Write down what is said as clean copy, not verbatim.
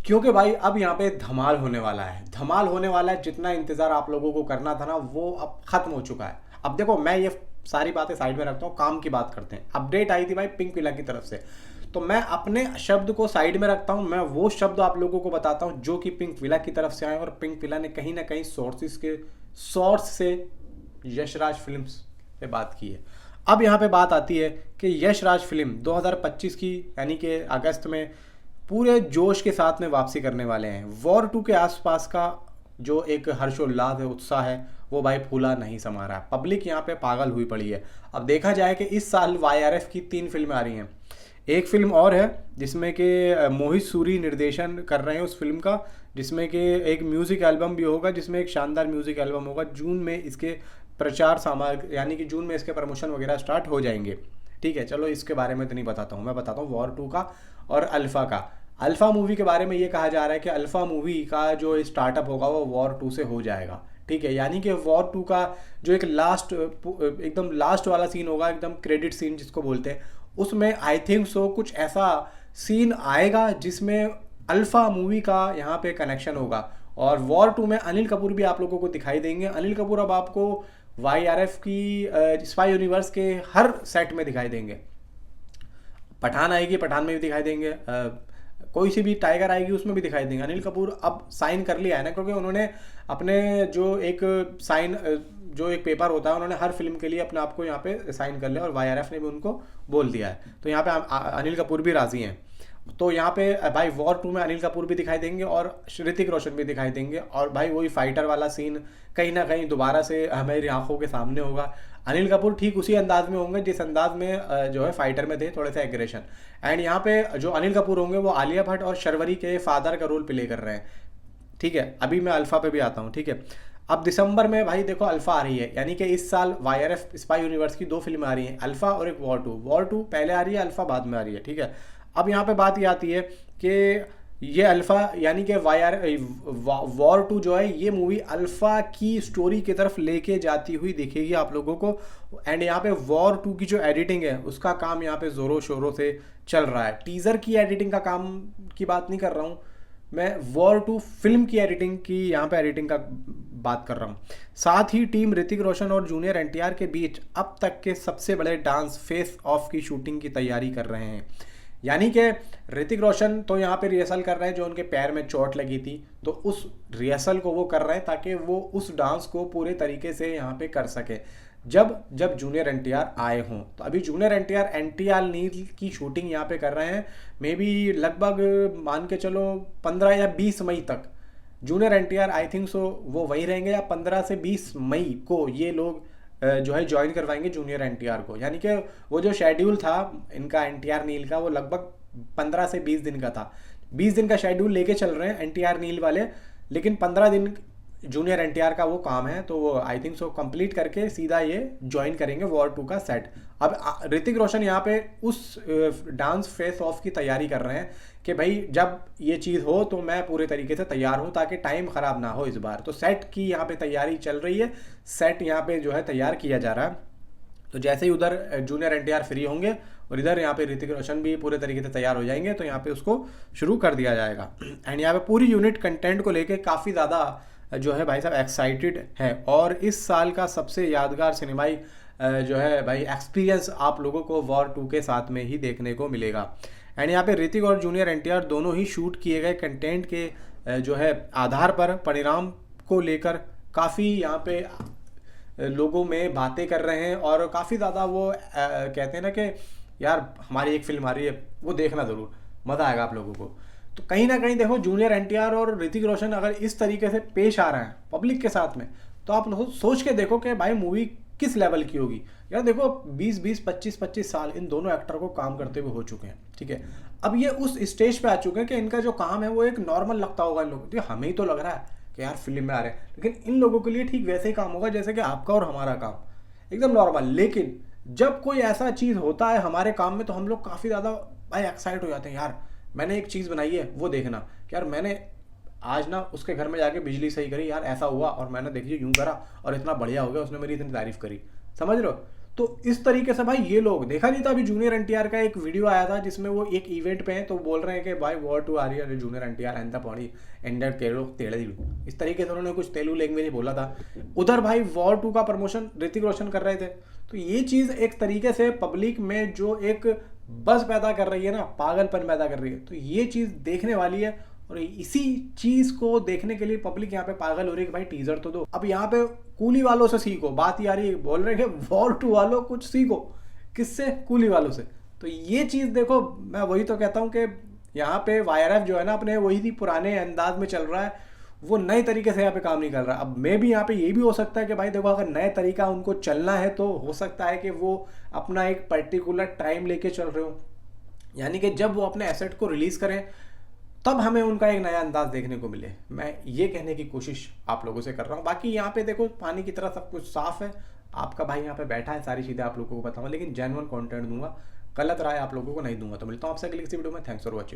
क्योंकि भाई अब यहाँ पे धमाल होने वाला है, धमाल होने वाला है। जितना इंतजार आप लोगों को करना था ना वो अब खत्म हो चुका है। अब देखो मैं ये सारी बातें साइड में रखता हूँ, काम की बात करते हैं। अपडेट आई थी भाई पिंक विला की तरफ से, तो मैं अपने शब्द को साइड में रखता हूँ। मैं वो शब्द आप लोगों को बताता हूँ जो कि पिंक विला की तरफ से आए, और पिंक विला ने कहीं ना कहीं सोर्सेस के सोर्स से यशराज फिल्म्स पे बात की है। अब यहाँ पे बात आती है कि यशराज फिल्म 2025 की, यानी कि अगस्त में पूरे जोश के साथ में वापसी करने वाले हैं। वॉर 2 के आसपास का जो एक हर्षोल्लास है, उत्साह है, वो भाई फूला नहीं समा रहा है। पब्लिक यहाँ पे पागल हुई पड़ी है। अब देखा जाए कि इस साल वाईआरएफ की 3 फिल्में आ रही हैं। एक फिल्म और है जिसमें कि मोहित सूरी निर्देशन कर रहे हैं उस फिल्म का, जिसमें कि एक म्यूज़िक एल्बम भी होगा, जिसमें एक शानदार म्यूज़िक एल्बम होगा। जून में इसके प्रचार सामग्री, यानी कि जून में इसके प्रमोशन वगैरह स्टार्ट हो जाएंगे। ठीक है, चलो इसके बारे में तो नहीं बताता हूँ, मैं बताता हूँ वॉर 2 का और अल्फ़ा का। अल्फ़ा मूवी के बारे में ये कहा जा रहा है कि अल्फ़ा मूवी का जो स्टार्टअप होगा वो वॉर 2 से हो जाएगा। ठीक है, यानी कि वॉर 2 का जो एक लास्ट, एकदम लास्ट वाला सीन होगा, एकदम क्रेडिट सीन जिसको बोलते हैं, उसमें आई थिंक सो कुछ ऐसा सीन आएगा जिसमें अल्फ़ा मूवी का यहाँ पे कनेक्शन होगा। और वॉर 2 में अनिल कपूर भी आप लोगों को दिखाई देंगे। अनिल कपूर अब आपको वाई आर एफ की स्पाई यूनिवर्स के हर सेट में दिखाई देंगे। पठान आएगी, पठान में भी दिखाई देंगे। कोई सी भी टाइगर आएगी उसमें भी दिखाई देंगे। अनिल कपूर अब साइन कर लिया है ना, क्योंकि उन्होंने अपने जो एक साइन, जो एक पेपर होता है, उन्होंने हर फिल्म के लिए अपने आप को यहाँ पे साइन कर लिया, और वाईआरएफ ने भी उनको बोल दिया है। तो यहाँ पे अनिल कपूर भी राजी हैं। तो यहाँ पे भाई वॉर 2 में अनिल कपूर भी दिखाई देंगे और ऋतिक रोशन भी दिखाई देंगे, और भाई वही फाइटर वाला सीन कहीं ना कहीं दोबारा से हमारी आंखों के सामने होगा। अनिल कपूर ठीक उसी अंदाज में होंगे जिस अंदाज में जो है फाइटर में थे, थोड़े से एग्रेशन। एंड यहाँ पे जो अनिल कपूर होंगे वो आलिया भट्ट और शर्वरी के फादर का रोल प्ले कर रहे हैं। ठीक है, अभी मैं अल्फा पे भी आता हूँ। ठीक है, अब दिसंबर में भाई देखो अल्फा आ रही है, यानी कि इस साल वाईआरएफ स्पाई यूनिवर्स की 2 फिल्में आ रही हैं, अल्फा और एक वॉर 2। वॉर 2 पहले आ रही है, अल्फा बाद में आ रही है। ठीक है, अब यहाँ पे बात ये आती है कि ये अल्फा, यानी कि वॉर 2 जो है, ये मूवी अल्फा की स्टोरी की तरफ लेके जाती हुई दिखेगी आप लोगों को। एंड यहाँ पे वॉर 2 की जो एडिटिंग है उसका काम यहाँ पे ज़ोरों शोरों से चल रहा है। टीज़र की एडिटिंग का काम की बात नहीं कर रहा हूँ मैं, वॉर 2 फिल्म की एडिटिंग की यहाँ पे एडिटिंग का बात कर रहा हूँ। साथ ही टीम ऋतिक रोशन और जूनियर एनटीआर के बीच अब तक के सबसे बड़े डांस फेस ऑफ की शूटिंग की तैयारी कर रहे हैं। यानी कि ऋतिक रोशन तो यहाँ पे रिहर्सल कर रहे हैं, जो उनके पैर में चोट लगी थी, तो उस रिहर्सल को वो कर रहे हैं ताकि वो उस डांस को पूरे तरीके से यहाँ पे कर सके जब जब जूनियर एनटीआर आए हों। तो अभी जूनियर एनटीआर एनटीआर नील की शूटिंग यहाँ पे कर रहे हैं, मे बी लगभग मान के चलो 15 या 20 मई तक। Junior NTR I think so वो वहीं रहेंगे, या 15 से 20 मई को ये लोग जो है ज्वाइन करवाएंगे जूनियर एनटीआर को। यानी कि वो जो शेड्यूल था इनका एनटीआर नील का, वो लगभग 15 से 20 दिन का था। 20 दिन का शेड्यूल लेके चल रहे हैं एनटीआर नील वाले, लेकिन 15 दिन जूनियर एनटीआर का वो काम है, तो वो आई थिंक सो कंप्लीट करके सीधा ये ज्वाइन करेंगे वॉर 2 का सेट। अब ऋतिक रोशन यहाँ पे उस डांस फेस ऑफ की तैयारी कर रहे हैं कि भाई जब ये चीज़ हो तो मैं पूरे तरीके से तैयार हूँ, ताकि टाइम ख़राब ना हो इस बार। तो सेट की यहाँ पे तैयारी चल रही है, सेट यहाँ पे जो है तैयार किया जा रहा है। तो जैसे ही उधर जूनियर एनटीआर फ्री होंगे और इधर यहाँ पे ऋतिक रोशन भी पूरे तरीके से तैयार हो जाएंगे, तो यहाँ पे उसको शुरू कर दिया जाएगा। एंड यहाँ पे पूरी यूनिट कंटेंट को लेके काफ़ी ज़्यादा जो है भाई साहब एक्साइटेड है। और इस साल का सबसे यादगार सिनेमाई जो है भाई एक्सपीरियंस आप लोगों को वॉर 2 के साथ में ही देखने को मिलेगा। एंड यहाँ पे ऋतिक और जूनियर एनटीआर दोनों ही शूट किए गए कंटेंट के जो है आधार पर परिणाम को लेकर काफ़ी यहाँ पे लोगों में बातें कर रहे हैं, और काफ़ी ज़्यादा वो कहते हैं ना कि यार हमारी एक फिल्म आ रही है, वो देखना ज़रूर, मज़ा आएगा आप लोगों को। तो कहीं ना कहीं देखो जूनियर एनटीआर और ऋतिक रोशन अगर इस तरीके से पेश आ रहे हैं पब्लिक के साथ में, तो आप लोग सोच के देखो कि भाई मूवी किस लेवल की होगी। यार देखो 20-20 25-25 साल इन दोनों एक्टर को काम करते हुए हो चुके हैं। ठीक है, अब ये उस स्टेज पे आ चुके हैं कि इनका जो काम है वो एक नॉर्मल लगता होगा इन लोगों को। हमें ही तो लग रहा है कि यार फिल्म में आ रहे हैं, लेकिन इन लोगों के लिए ठीक वैसे ही काम होगा जैसे कि आपका और हमारा काम, एकदम नॉर्मल। लेकिन जब कोई ऐसा चीज़ होता है हमारे काम में, तो हम लोग काफ़ी ज़्यादा भाई एक्साइट हो जाते हैं। यार मैंने एक चीज़ बनाई है, वो देखना। यार मैंने आज ना उसके घर में जाके बिजली सही करी, यार ऐसा हुआ, और मैंने देखिए यूं करा और इतना बढ़िया हो गया, उसने मेरी इतनी तारीफ करी। समझ रहे हो? तो इस तरीके से भाई ये लोग देखा नहीं था, अभी जूनियर एनटीआर का एक वीडियो आया था जिसमें वो एक इवेंट पे हैं तो बोल रहे हैं कि भाई वॉर टू आ रही है, जूनियर एनटीआर एंड द पॉडी एंडेड केलो तेड़े, इस तरीके से उन्होंने कुछ तेलुगु लैंग्वेज बोला था। उधर भाई वॉर टू का प्रमोशन ऋतिक रोशन कर रहे थे। तो ये चीज़ एक तरीके से पब्लिक में जो एक बस पैदा कर रही है ना, पागलपन पैदा कर रही है, तो ये चीज़ देखने वाली है। और इसी चीज को देखने के लिए पब्लिक यहाँ पे पागल हो रही है कि भाई टीजर तो दो। अब यहाँ पे कूली वालों से सीखो, बात ही आ रही है, बोल रहे हैं कि वॉर टू वालों कुछ सीखो, किससे? कूली वालों से। तो ये चीज देखो, मैं वही तो कहता हूँ कि यहाँ पे वायरएफ जो है ना अपने वही पुराने अंदाज में चल रहा है, वो नए तरीके से यहाँ पे काम नहीं कर रहा। अब मे भी यहाँ पे ये भी हो सकता है कि भाई देखो अगर नए तरीका उनको चलना है तो हो सकता है कि वो अपना एक पर्टिकुलर टाइम लेके चल रहे हो, यानी कि जब वो अपने एसेट को रिलीज करें तब हमें उनका एक नया अंदाज देखने को मिले। मैं ये कहने की कोशिश आप लोगों से कर रहा हूँ। बाकी यहाँ पे देखो पानी की तरह सब कुछ साफ है, आपका भाई यहाँ पे बैठा है, सारी चीज़ें आप लोगों को बताऊंगा, लेकिन जेन्युइन कंटेंट दूंगा, गलत राय आप लोगों को नहीं दूंगा। तो मिलता हूँ आपसे अगली किसी वीडियो में। Thanks for watching.